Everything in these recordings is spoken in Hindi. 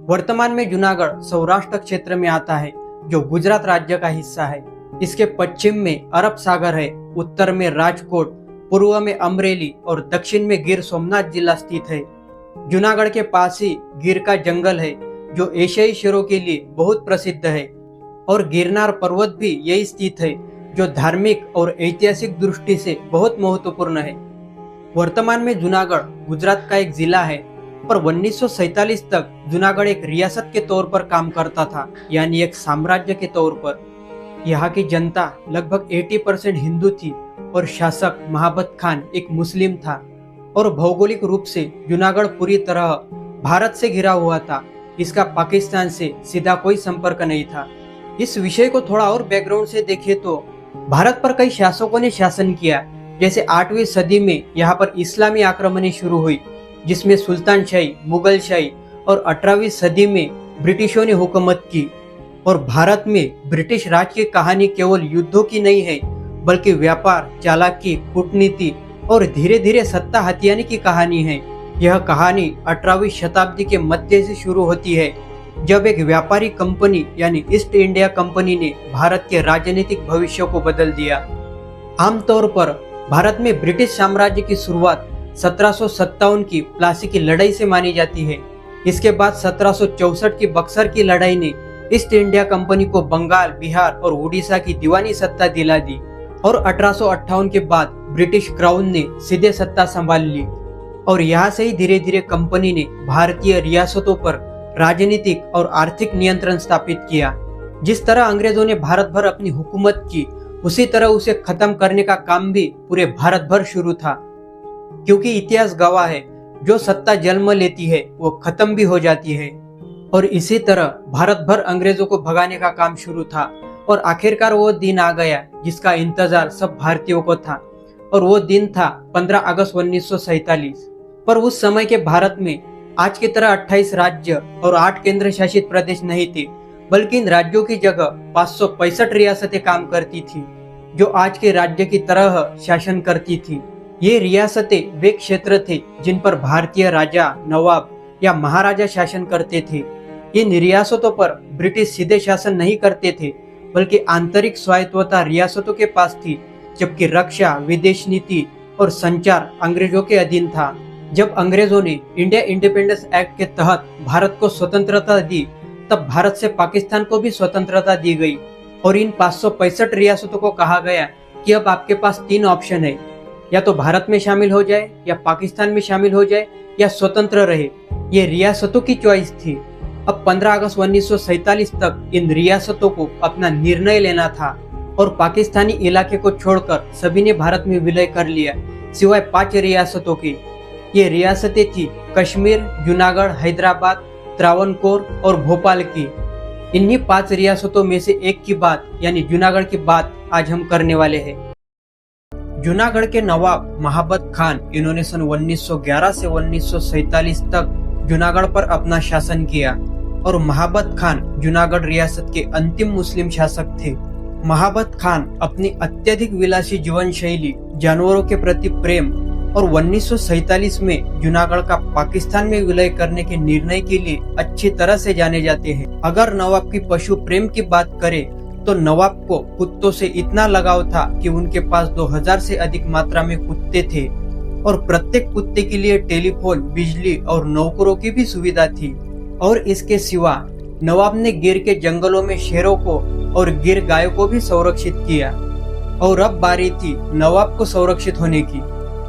वर्तमान में जूनागढ़ सौराष्ट्र क्षेत्र में आता है, जो गुजरात राज्य का हिस्सा है। इसके पश्चिम में अरब सागर है, उत्तर में राजकोट, पूर्व में अमरेली और दक्षिण में गिर सोमनाथ जिला स्थित है। जूनागढ़ के पास ही गिर का जंगल है, जो एशियाई शेरों के लिए बहुत प्रसिद्ध है, और गिरनार पर्वत भी यही स्थित है, जो धार्मिक और ऐतिहासिक दृष्टि से बहुत महत्वपूर्ण है। वर्तमान में जूनागढ़ गुजरात का एक जिला है, पर 1947 तक जूनागढ़ एक रियासत के तौर पर काम करता था, यानी एक साम्राज्य के तौर पर। यहाँ की जनता लगभग 80% हिंदू थी और शासक महाबत खान एक मुस्लिम था, और भौगोलिक रूप से जूनागढ़ पूरी तरह भारत से घिरा हुआ था। इसका पाकिस्तान से सीधा कोई संपर्क नहीं था। इस विषय को थोड़ा और बैकग्राउंड से देखें तो भारत पर कई शासकों ने शासन किया। जैसे 8वीं सदी में यहाँ पर इस्लामी आक्रमणें शुरू हुई, जिसमें सुल्तान शाही, मुगल शाही, और 18वीं सदी में ब्रिटिशों ने हुकूमत की। और भारत में ब्रिटिश राज की कहानी केवल युद्धों की नहीं है, बल्कि व्यापार, चालाकी, कूटनीति और धीरे धीरे सत्ता हथियाने की कहानी है। यह कहानी 18वीं शताब्दी के मध्य से शुरू होती है, जब एक व्यापारी कंपनी यानी ईस्ट इंडिया कंपनी ने भारत के राजनीतिक भविष्य को बदल दिया। आमतौर पर भारत में ब्रिटिश साम्राज्य की शुरुआत 1757 की प्लासी की लड़ाई से मानी जाती है। इसके बाद 1764 की बक्सर की लड़ाई ने ईस्ट इंडिया कंपनी को बंगाल, बिहार और उड़ीसा की दीवानी सत्ता दिला दी, और 1858 के बाद ब्रिटिश क्राउन ने सीधे सत्ता संभाल ली, और यहाँ से ही धीरे धीरे कंपनी ने भारतीय रियासतों पर राजनीतिक और आर्थिक नियंत्रण स्थापित किया। जिस तरह अंग्रेजों ने भारत भर अपनी हुकूमत की, उसी तरह उसे खत्म करने का काम भी पूरे भारत भर शुरू था, क्योंकि इतिहास गवाह है, जो सत्ता जन्म लेती है वो खत्म भी हो जाती है। और इसी तरह भारत भर अंग्रेजों को भगाने का काम शुरू था, और आखिरकार वो दिन आ गया जिसका इंतजार सब भारतीयों को था, और वो दिन था 15 अगस्त 1947। पर उस समय के भारत में आज की तरह 28 राज्य और 8 केंद्र शासित प्रदेश नहीं थे, बल्कि इन राज्यों की जगह 565 रियासतें काम करती थी, जो आज के राज्य की तरह शासन करती थी। ये रियासतें वे क्षेत्र थे जिन पर भारतीय राजा, नवाब या महाराजा शासन करते थे। इन रियासतों पर ब्रिटिश सीधे शासन नहीं करते थे, बल्कि आंतरिक स्वायत्तता रियासतों के पास थी, जबकि रक्षा, विदेश नीति और संचार अंग्रेजों के अधीन था। जब अंग्रेजों ने इंडिया इंडिपेंडेंस एक्ट के तहत भारत को स्वतंत्रता दी, तब भारत से पाकिस्तान को भी स्वतंत्रता दी गई, और इन 565 रियासतों को कहा गया कि अब आपके पास 3 ऑप्शन है, या तो भारत में शामिल हो जाए, या पाकिस्तान में शामिल हो जाए, या स्वतंत्र रहे। ये रियासतों की चॉइस थी। अब 15 अगस्त 1947 तक इन रियासतों को अपना निर्णय लेना था, और पाकिस्तानी इलाके को छोड़कर सभी ने भारत में विलय कर लिया, सिवाय 5 रियासतों की। ये रियासतें थी कश्मीर, जूनागढ़, हैदराबाद, त्रावणकोर और भोपाल की। इन्हीं 5 रियासतों में से एक की बात, यानी जूनागढ़ की बात आज हम करने वाले हैं। जूनागढ़ के नवाब महाबत खान, इन्होंने सन 1911 से 1947 तक जूनागढ़ पर अपना शासन किया, और महाबत खान जूनागढ़ रियासत के अंतिम मुस्लिम शासक थे। महाबत खान अपनी अत्यधिक विलासी जीवन शैली, जानवरों के प्रति प्रेम और 1947 में जूनागढ़ का पाकिस्तान में विलय करने के निर्णय के लिए अच्छी तरह से जाने जाते हैं। अगर नवाब की पशु प्रेम की बात करें, तो नवाब को कुत्तों से इतना लगाव था कि उनके पास 2000 से अधिक मात्रा में कुत्ते थे, और प्रत्येक कुत्ते के लिए टेलीफोन, बिजली और नौकरों की भी सुविधा थी। और इसके सिवा नवाब ने गिर के जंगलों में शेरों को और गिर गायों को भी संरक्षित किया। और अब बारी थी नवाब को संरक्षित होने की,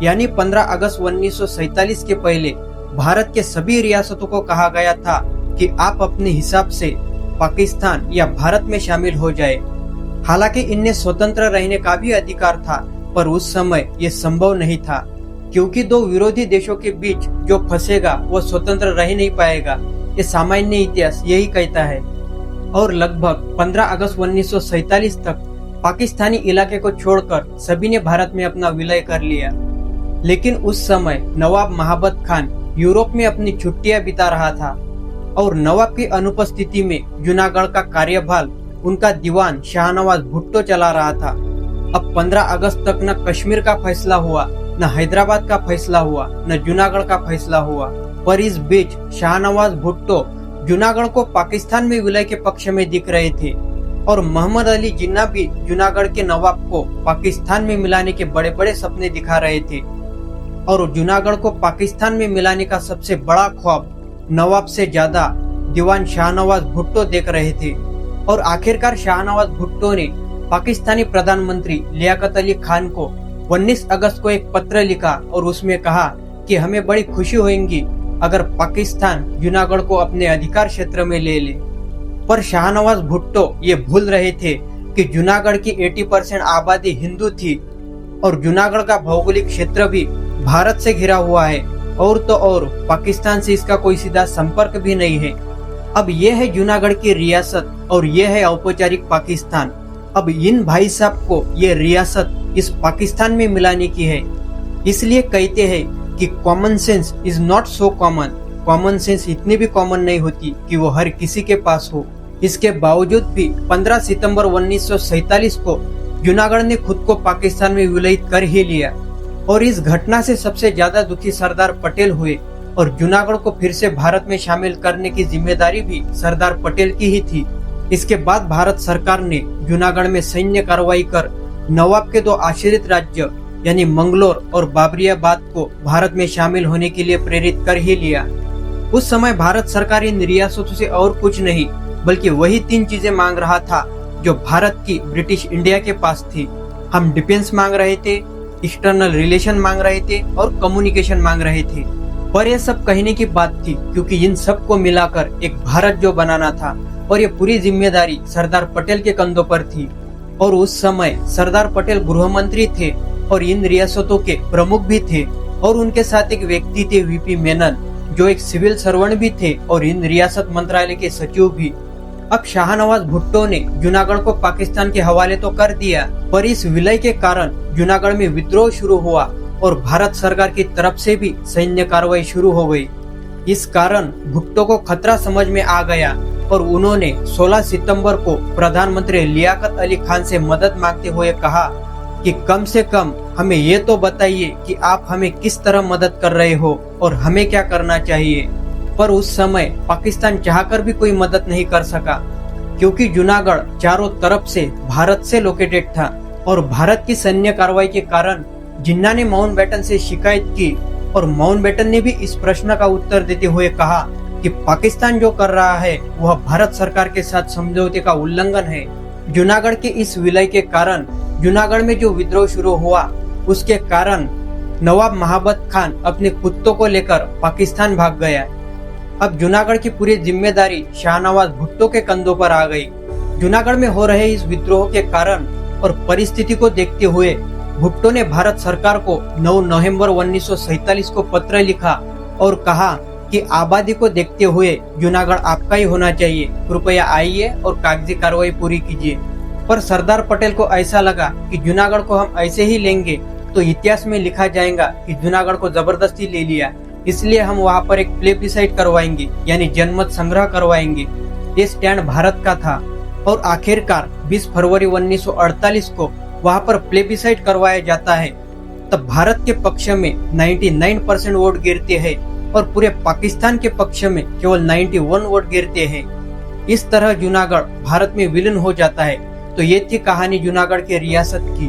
यानी 15 अगस्त 1947 के पहले भारत के सभी रियासतों को कहा गया था कि आप अपने हिसाब से पाकिस्तान या भारत में शामिल हो जाए। हालांकि इन्हें स्वतंत्र रहने का भी अधिकार था, पर उस समय ये संभव नहीं था, क्योंकि 2 विरोधी देशों के बीच जो फंसेगा वो स्वतंत्र रह नहीं पाएगा। ये सामान्य इतिहास यही कहता है। और लगभग 15 अगस्त 1947 तक पाकिस्तानी इलाके को छोड़कर सभी ने भारत में अपना विलय कर लिया। लेकिन उस समय नवाब महाबत खान यूरोप में अपनी छुट्टियां बिता रहा था, और नवाब की अनुपस्थिति में जूनागढ़ का कार्यभार उनका दीवान शाहनवाज भुट्टो चला रहा था। अब 15 अगस्त तक न कश्मीर का फैसला हुआ, न हैदराबाद का फैसला हुआ, न जूनागढ़ का फैसला हुआ, पर इस बीच शाहनवाज भुट्टो जूनागढ़ को पाकिस्तान में विलय के पक्ष में दिख रहे थे और मोहम्मद अली जिन्ना भी जूनागढ़ के नवाब को पाकिस्तान में मिलाने के बड़े बड़े सपने दिखा रहे थे और जूनागढ़ को पाकिस्तान में मिलाने का सबसे बड़ा ख्वाब नवाब से ज्यादा दीवान शाहनवाज भुट्टो देख रहे थे। और आखिरकार शाहनवाज भुट्टो ने पाकिस्तानी प्रधानमंत्री लियाकत अली खान को 19 अगस्त को एक पत्र लिखा और उसमें कहा कि हमें बड़ी खुशी होगी अगर पाकिस्तान जूनागढ़ को अपने अधिकार क्षेत्र में ले ले। पर शाहनवाज भुट्टो ये भूल रहे थे कि जूनागढ़ की 80% आबादी हिंदू थी और जूनागढ़ का भौगोलिक क्षेत्र भी भारत से घिरा हुआ है और तो और पाकिस्तान से इसका कोई सीधा संपर्क भी नहीं है। अब यह है जूनागढ़ की रियासत और यह है औपचारिक पाकिस्तान। अब इन भाई साहब को ये रियासत इस पाकिस्तान में मिलाने की है। इसलिए कहते हैं कि common sense is not so common. Common sense इतनी भी कॉमन नहीं होती कि वो हर किसी के पास हो। इसके बावजूद भी 15 सितंबर 1947 को जूनागढ़ ने खुद को पाकिस्तान में विलयित कर ही लिया और इस घटना से सबसे ज्यादा दुखी सरदार पटेल हुए और जूनागढ़ को फिर से भारत में शामिल करने की जिम्मेदारी भी सरदार पटेल की ही थी। इसके बाद भारत सरकार ने जूनागढ़ में सैन्य कार्रवाई कर नवाब के 2 आश्रित राज्य यानी मंगलोर और बाबरियाबाद को भारत में शामिल होने के लिए प्रेरित कर ही लिया। उस समय भारत सरकार इन रियासतों से और कुछ नहीं बल्कि वही 3 चीजें मांग रहा था जो भारत की ब्रिटिश इंडिया के पास थी। हम डिफेंस मांग रहे थे, एक्सटर्नल रिलेशन मांग रहे थे और कम्युनिकेशन मांग रहे थे। पर यह सब कहने की बात थी क्योंकि इन सब को मिलाकर एक भारत जो बनाना था और ये पूरी जिम्मेदारी सरदार पटेल के कंधों पर थी। और उस समय सरदार पटेल गृह मंत्री थे और इन रियासतों के प्रमुख भी थे और उनके साथ एक व्यक्ति थे वीपी मेनन जो एक सिविल सर्वेंट भी थे और इन रियासत मंत्रालय के सचिव भी। अब शाहनवाज भुट्टो ने जूनागढ़ को पाकिस्तान के हवाले तो कर दिया पर इस विलय के कारण जूनागढ़ में विद्रोह शुरू हुआ और भारत सरकार की तरफ से भी सैन्य कार्रवाई शुरू हो गई। इस कारण भुट्टो को खतरा समझ में आ गया और उन्होंने 16 सितंबर को प्रधानमंत्री लियाकत अली खान से मदद मांगते हुए कहा कि कम से कम हमें ये तो बताइए कि आप हमें किस तरह मदद कर रहे हो और हमें क्या करना चाहिए। पर उस समय पाकिस्तान चाहकर भी कोई मदद नहीं कर सका क्योंकि जूनागढ़ चारों तरफ से भारत से लोकेटेड था और भारत की सैन्य कार्रवाई के कारण जिन्ना ने माउंटबेटन से शिकायत की और माउंटबेटन ने भी इस प्रश्न का उत्तर देते हुए कहा कि पाकिस्तान जो कर रहा है वह भारत सरकार के साथ समझौते का उल्लंघन है। जूनागढ़ के इस विलय के कारण जूनागढ़ में जो विद्रोह शुरू हुआ उसके कारण नवाब महाबत खान अपने कुत्तों को लेकर पाकिस्तान भाग गया। अब जूनागढ़ की पूरी जिम्मेदारी शाहनवाज भुट्टो के कंधों पर आ गई। जूनागढ़ में हो रहे इस विद्रोह के कारण और परिस्थिति को देखते हुए भुट्टो ने भारत सरकार को 9 नवंबर 1947 को पत्र लिखा और कहा कि आबादी को देखते हुए जूनागढ़ आपका ही होना चाहिए, कृपया आइए और कागजी कार्रवाई पूरी कीजिए। पर सरदार पटेल को ऐसा लगा कि जूनागढ़ को हम ऐसे ही लेंगे तो इतिहास में लिखा जाएगा कि जूनागढ़ को जबरदस्ती ले लिया, इसलिए हम वहाँ पर एक प्लेबिसाइट करवाएंगे यानी जनमत संग्रह करवाएंगे। ये स्टैंड भारत का था और आखिरकार 20 फरवरी 1948 को वहाँ पर प्लेबिसाइट करवाया जाता है। तब भारत के पक्ष में 99% वोट गिरते हैं और पूरे पाकिस्तान के पक्ष में केवल 91 वोट गिरते हैं। इस तरह जूनागढ़ भारत में विलीन हो जाता है। तो ये थी कहानी जूनागढ़ के रियासत की।